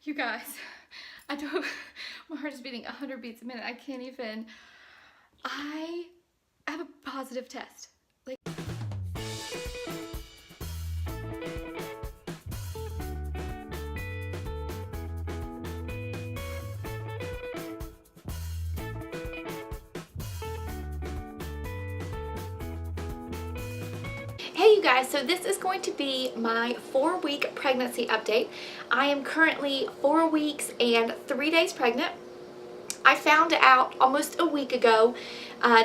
You guys, I don't, my heart is beating 100 beats a minute. I can't even, I have a positive test. Like, hey you guys, so this is going to be my 4-week pregnancy update. I am currently 4 weeks and 3 days pregnant. I found out almost a week ago.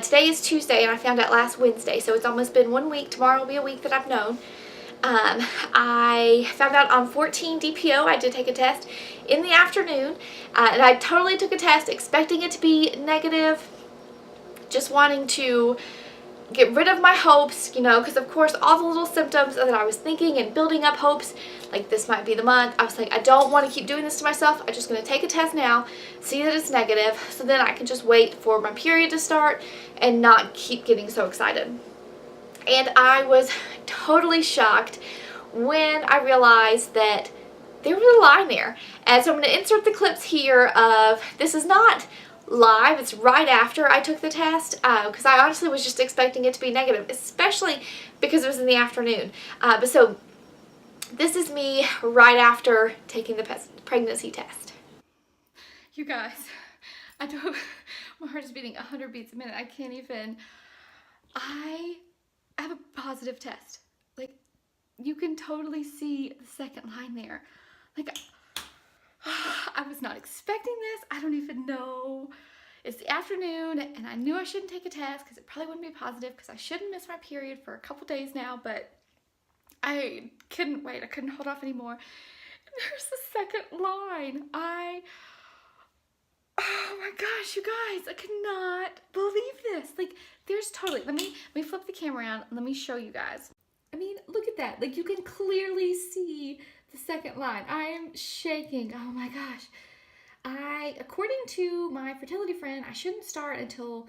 Today is Tuesday and I found out last Wednesday, so it's almost been 1 week. Tomorrow will be a week that I've known. I found out on 14 DPO. I did take a test in the afternoon, and I totally took a test expecting it to be negative, just wanting to get rid of my hopes, you know, because of course all the little symptoms that I was thinking and building up hopes, like this might be the month. I was like, I don't want to keep doing this to myself. I'm just going to take a test now, see that it's negative, so then I can just wait for my period to start and not keep getting so excited. And I was totally shocked when I realized that there was a line there. And so I'm going to insert the clips here of, this is not live, it's right after I took the test, because I honestly was just expecting it to be negative, especially because it was in the afternoon. But so this is me right after taking the pregnancy test. You guys, I don't, my heart is beating 100 beats a minute. I can't even, I have a positive test. Like, you can totally see the second line there. Like, I was not expecting this. I don't even know. It's the afternoon and I knew I shouldn't take a test because it probably wouldn't be positive because I shouldn't miss my period for a couple days now, but I couldn't wait. I couldn't hold off anymore. And there's the second line. Oh my gosh, you guys, I cannot believe this. Like, there's totally, let me flip the camera around and let me show you guys. I mean, look at that. Like, you can clearly see the second line. I am shaking. Oh my gosh. According to my fertility friend, I shouldn't start until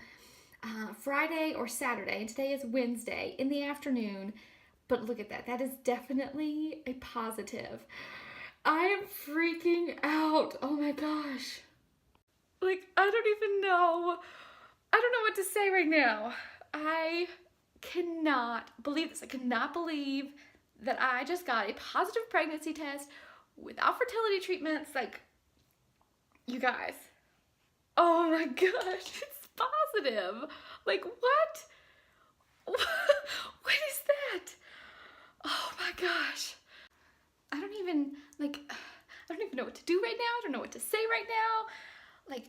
Friday or Saturday, and today is Wednesday in the afternoon. But look at that. That is definitely a positive. I am freaking out. Oh my gosh. Like, I don't even know. I don't know what to say right now. I cannot believe this. I cannot believe that I just got a positive pregnancy test without fertility treatments. Like, you guys. Oh my gosh, it's positive. Like, what? What is that? Oh my gosh. I don't even know what to do right now. I don't know what to say right now. Like,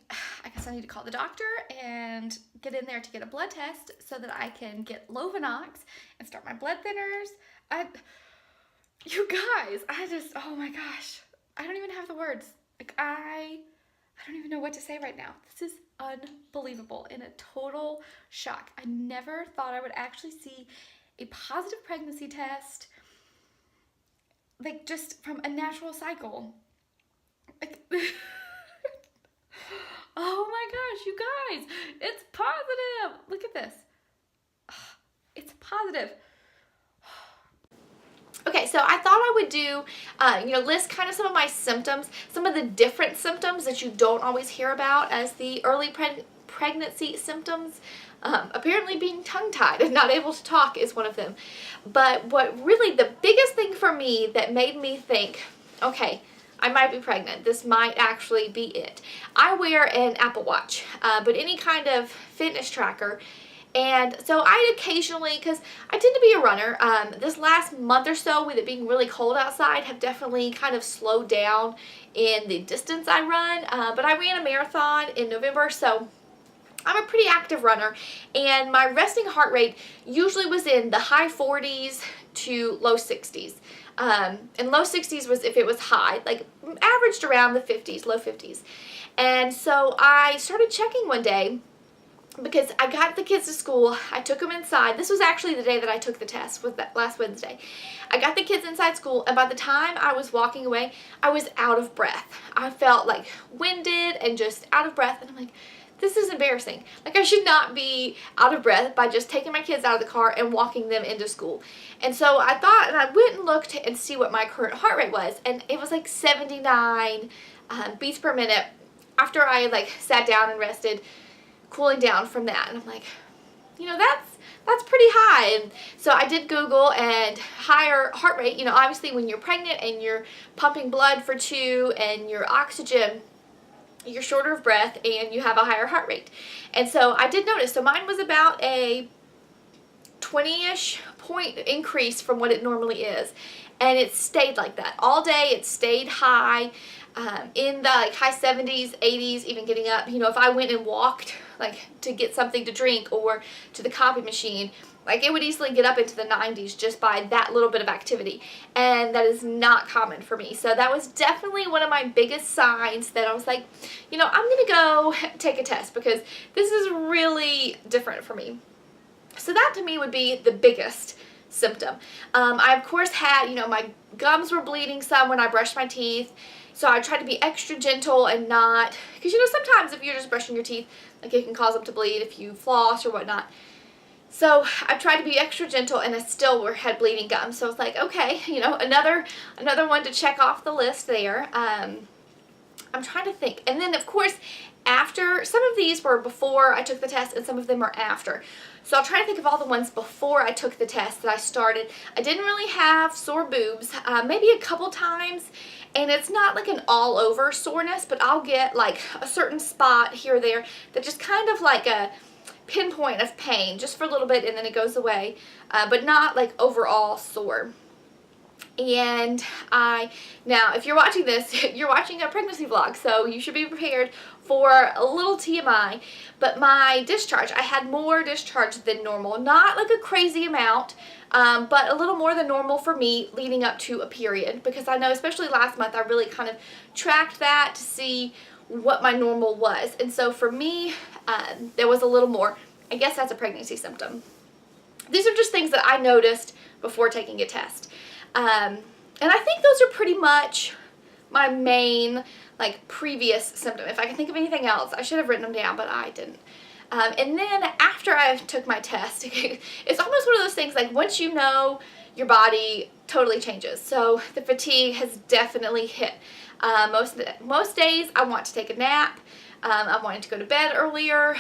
I guess I need to call the doctor and get in there to get a blood test so that I can get Lovenox and start my blood thinners. You guys, oh my gosh. I don't even have the words. Like, I don't even know what to say right now. This is unbelievable and a total shock. I never thought I would actually see a positive pregnancy test, like, just from a natural cycle. Like, oh my gosh, you guys, it's positive. Look at this. It's positive. Okay, so I thought I would do, list kind of some of my symptoms, some of the different symptoms that you don't always hear about as the early pregnancy symptoms. Apparently being tongue-tied and not able to talk is one of them. But what really, the biggest thing for me that made me think, okay, I might be pregnant. This might actually be it. I wear an Apple Watch, but any kind of fitness tracker. And so I occasionally, because I tend to be a runner, this last month or so with it being really cold outside have definitely kind of slowed down in the distance I run. But I ran a marathon in November, so I'm a pretty active runner. And my resting heart rate usually was in the high 40s to low 60s. And low 60s was if it was high, like averaged around the 50s, low 50s. And so I started checking one day because I got the kids to school. I took them inside. This was actually the day that I took the test, was that last Wednesday. I got the kids inside school, and by the time I was walking away, I was out of breath. I felt like winded and just out of breath, and I'm like, this is embarrassing. Like, I should not be out of breath by just taking my kids out of the car and walking them into school. And so I thought, and I went and looked and see what my current heart rate was, and it was like 79 beats per minute after I like sat down and rested, cooling down from that. And I'm like, you know, that's pretty high. And so I did Google, and higher heart rate, you know, obviously when you're pregnant and you're pumping blood for 2 and your oxygen, you're shorter of breath and you have a higher heart rate. And so I did notice, so mine was about a 20-ish point increase from what it normally is, and it stayed like that all day. It stayed high, in the like high 70s, 80s, even getting up. You know, if I went and walked like to get something to drink or to the copy machine, like it would easily get up into the 90s just by that little bit of activity, and that is not common for me. So that was definitely one of my biggest signs that I was like, you know, I'm gonna go take a test because this is really different for me. So that to me would be the biggest symptom. I of course had, you know, my gums were bleeding some when I brushed my teeth, so I tried to be extra gentle and not, because you know sometimes if you're just brushing your teeth, like it can cause them to bleed if you floss or whatnot. So I tried to be extra gentle, and I still had bleeding gums. So I was like, okay, you know, another one to check off the list there. I'm trying to think. And then of course, after, some of these were before I took the test and some of them are after. So I'll try to think of all the ones before I took the test that I started. I didn't really have sore boobs, maybe a couple times, and it's not like an all over soreness, but I'll get like a certain spot here or there that just kind of like a pinpoint of pain just for a little bit, and then it goes away, but not like overall sore. And now if you're watching this, you're watching a pregnancy vlog, so you should be prepared for a little TMI, but my discharge, I had more discharge than normal. Not like a crazy amount, but a little more than normal for me leading up to a period, because I know especially last month I really kind of tracked that to see what my normal was. And so for me, there was a little more. I guess that's a pregnancy symptom. These are just things that I noticed before taking a test. And I think those are pretty much my main, like, previous symptom. If I can think of anything else, I should have written them down, but I didn't. And then after I took my test, it's almost one of those things, like, once you know, your body totally changes. So the fatigue has definitely hit. Most days I want to take a nap. I'm wanting to go to bed earlier.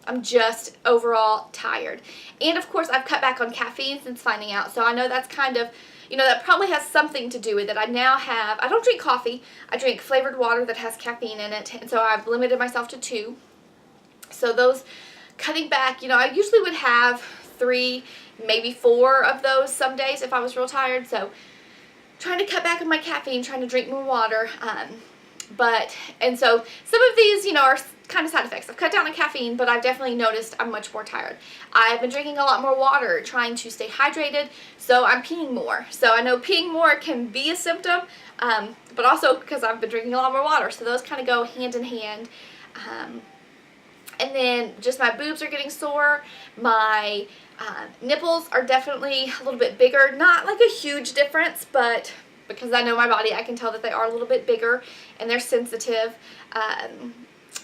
I'm just overall tired. And of course I've cut back on caffeine since finding out. So I know that's kind of, you know, that probably has something to do with it. I now have, I don't drink coffee. I drink flavored water that has caffeine in it. And so I've limited myself to 2. So those, cutting back, you know, I usually would have 3, maybe 4 of those some days if I was real tired. So trying to cut back on my caffeine, trying to drink more water. And so some of these, you know, are kind of side effects. I've cut down on caffeine, but I've definitely noticed I'm much more tired. I've been drinking a lot more water, trying to stay hydrated, so I'm peeing more. So I know peeing more can be a symptom, but also because I've been drinking a lot more water, so those kind of go hand in hand. And then just my boobs are getting sore. My nipples are definitely a little bit bigger. Not like a huge difference, but because I know my body, I can tell that they are a little bit bigger and they're sensitive.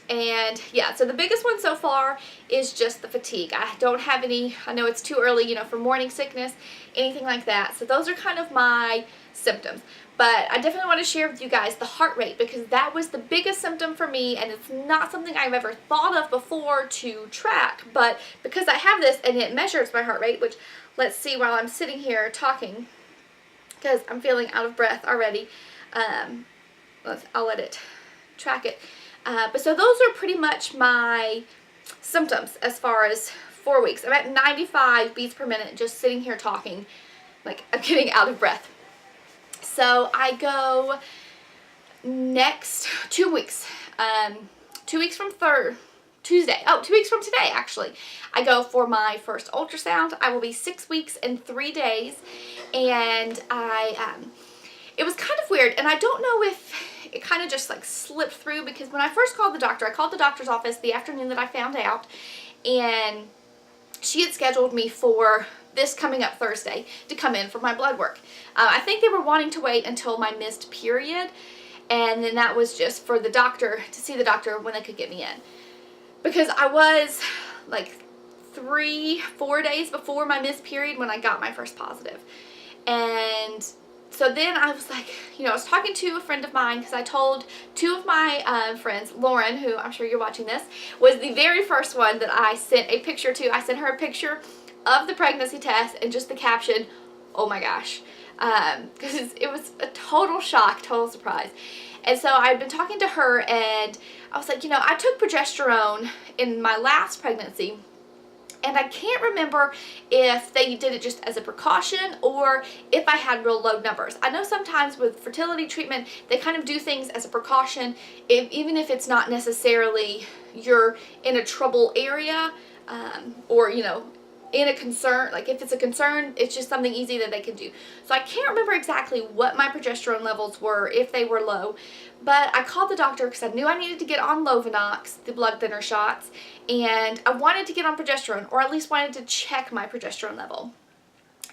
And yeah, so the biggest one so far is just the fatigue. I don't have any, I know it's too early, you know, for morning sickness, anything like that. So those are kind of my symptoms. But I definitely want to share with you guys the heart rate, because that was the biggest symptom for me, and it's not something I've ever thought of before to track. But because I have this and it measures my heart rate, which let's see while I'm sitting here talking, because I'm feeling out of breath already. I'll let it track it. But so those are pretty much my symptoms as far as 4 weeks. I'm at 95 beats per minute just sitting here talking, like I'm getting out of breath. So I go next 2 weeks, 2 weeks from Tuesday. Oh, 2 weeks from today, actually. I go for my first ultrasound. I will be 6 weeks and 3 days, and it was kind of weird, and I don't know if it kind of just like slipped through, because when I first called the doctor, I called the doctor's office the afternoon that I found out, and she had scheduled me for this coming up Thursday to come in for my blood work. I think they were wanting to wait until my missed period, and then that was just for the doctor, to see the doctor when they could get me in. because I was like 3-4 days before my missed period when I got my first positive. And so then I was like, you know, I was talking to a friend of mine because I told two of my friends, Lauren, who I'm sure you're watching this, was the very first one that I sent a picture to. I sent her a picture of the pregnancy test and just the caption, oh my gosh, because it was a total shock, total surprise. And so I'd been talking to her and I was like, you know, I took progesterone in my last pregnancy. And I can't remember if they did it just as a precaution or if I had real low numbers. I know sometimes with fertility treatment, they kind of do things as a precaution, even if it's not necessarily you're in a trouble area or, you know, in a concern. Like if it's a concern, it's just something easy that they can do. So I can't remember exactly what my progesterone levels were, if they were low, but I called the doctor because I knew I needed to get on Lovenox, the blood thinner shots, and I wanted to get on progesterone, or at least wanted to check my progesterone level.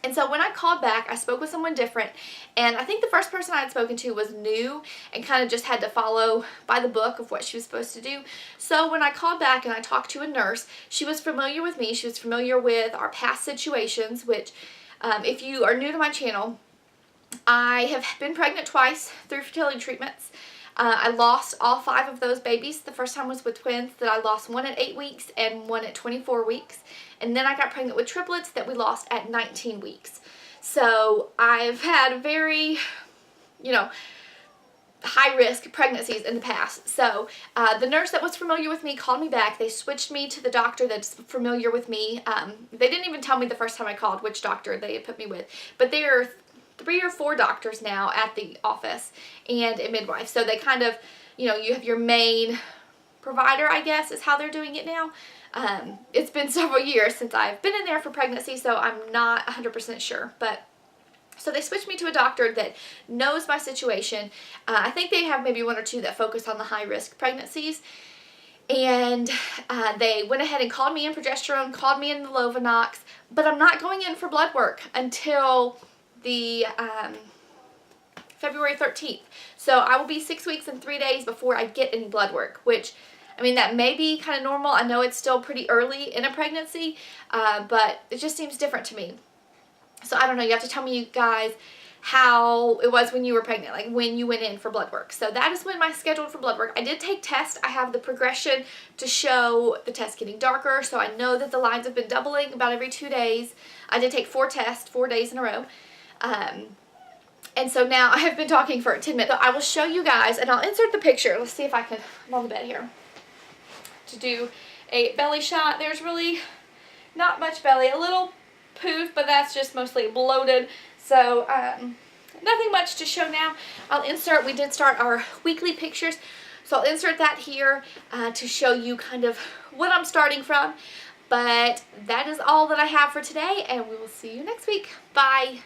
And so when I called back, I spoke with someone different, and I think the first person I had spoken to was new and kind of just had to follow by the book of what she was supposed to do. So when I called back and I talked to a nurse, she was familiar with me. She was familiar with our past situations, which if you are new to my channel, I have been pregnant twice through fertility treatments. I lost all 5 of those babies. The first time was with twins that I lost, one at 8 weeks and one at 24 weeks. And then I got pregnant with triplets that we lost at 19 weeks. So I've had very, you know, high-risk pregnancies in the past. So the nurse that was familiar with me called me back. They switched me to the doctor that's familiar with me. They didn't even tell me the first time I called which doctor they had put me with. But they are 3 or 4 doctors now at the office and a midwife. So they kind of, you know, you have your main provider, I guess, is how they're doing it now. It's been several years since I've been in there for pregnancy, so I'm not 100% sure. But so they switched me to a doctor that knows my situation. I think they have maybe 1 or 2 that focus on the high-risk pregnancies. And they went ahead and called me in progesterone, called me in the Lovenox, but I'm not going in for blood work until the February 13th. So I will be 6 weeks and 3 days before I get any blood work, which, I mean, that may be kind of normal. I know it's still pretty early in a pregnancy, but it just seems different to me. So I don't know, you have to tell me, you guys, how it was when you were pregnant, like when you went in for blood work. So that is when my schedule for blood work. I did take tests. I have the progression to show the test getting darker, so I know that the lines have been doubling about every 2 days. I did take 4 tests, 4 days in a row. And so now I have been talking for 10 minutes. So I will show you guys, and I'll insert the picture. Let's see if I can, I'm on the bed here, to do a belly shot. There's really not much belly, a little poof, but that's just mostly bloated. So nothing much to show now. I'll insert, we did start our weekly pictures, so I'll insert that here to show you kind of what I'm starting from. But that is all that I have for today, and we will see you next week. Bye.